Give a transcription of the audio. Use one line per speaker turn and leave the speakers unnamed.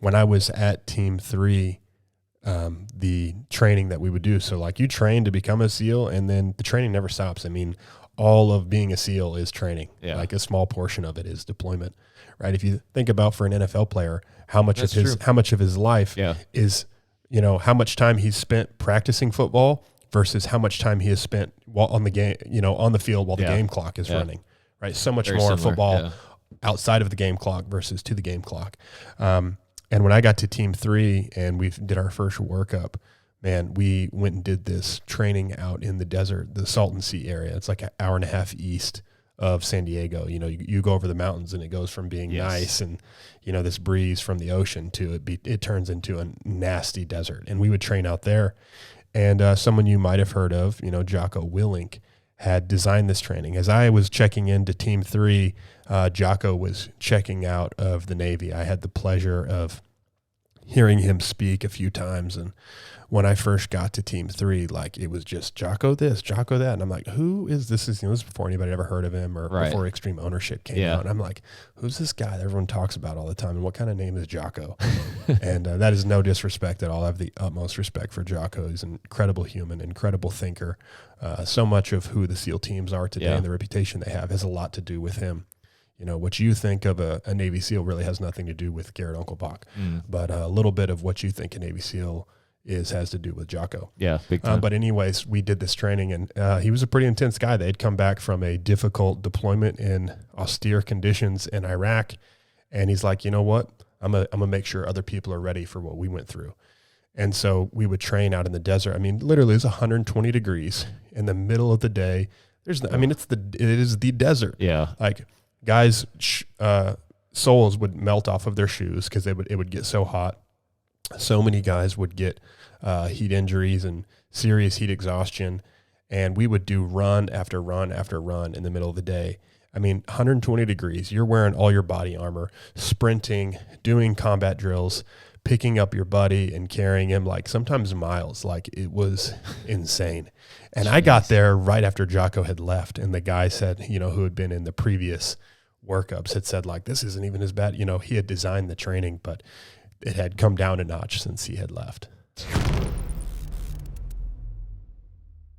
when I was at Team 3, the training that we would do, so like you train to become a SEAL, and then the training never stops. I mean, all of being a SEAL is training.
Yeah.
Like a small portion of it is deployment, right? If you think about for an NFL player, how much
That's
of his life
Yeah.
is, how much time he's spent practicing football versus how much time he has spent on the game, on the field while the game clock is running, right? So much
Very
more
similar,
football outside of the game clock versus to the game clock. And when I got to Team 3 and we did our first workup, man, we went and did this training out in the desert, the Salton Sea area. It's like an hour and a half east of San Diego. You go over the mountains and it goes from being nice and, this breeze from the ocean to it turns into a nasty desert. And we would train out there. And someone you might have heard of, Jocko Willink, had designed this training. As I was checking into Team 3, Jocko was checking out of the Navy. I had the pleasure of hearing him speak a few times. And when I first got to Team 3, like it was just Jocko this, Jocko that. And I'm like, who is this? This is before anybody ever heard of him or before Extreme Ownership came out. And I'm like, who's this guy that everyone talks about all the time? And what kind of name is Jocko? And that is no disrespect at all. I have the utmost respect for Jocko. He's an incredible human, incredible thinker. So much of who the SEAL teams are today and the reputation they have has a lot to do with him. What you think of a Navy SEAL really has nothing to do with Garrett Unclebach, but a little bit of what you think a Navy SEAL has to do with Jocko.
Yeah, big time.
But anyways, we did this training, and he was a pretty intense guy. They'd come back from a difficult deployment in austere conditions in Iraq, and he's like, you know what? I'm gonna make sure other people are ready for what we went through. And so we would train out in the desert. I mean, literally, it's 120 degrees in the middle of the day. It is the desert.
Yeah,
like guys' soles would melt off of their shoes because it would get so hot. So many guys would get heat injuries and serious heat exhaustion, and we would do run after run after run in the middle of the day. I mean, 120 degrees, you're wearing all your body armor, sprinting, doing combat drills, picking up your buddy and carrying him like sometimes miles. Like it was insane. And I got there right after Jocko had left, and the guy said, who had been in the previous workups had said like, this isn't even as bad. He had designed the training, but it had come down a notch since he had left.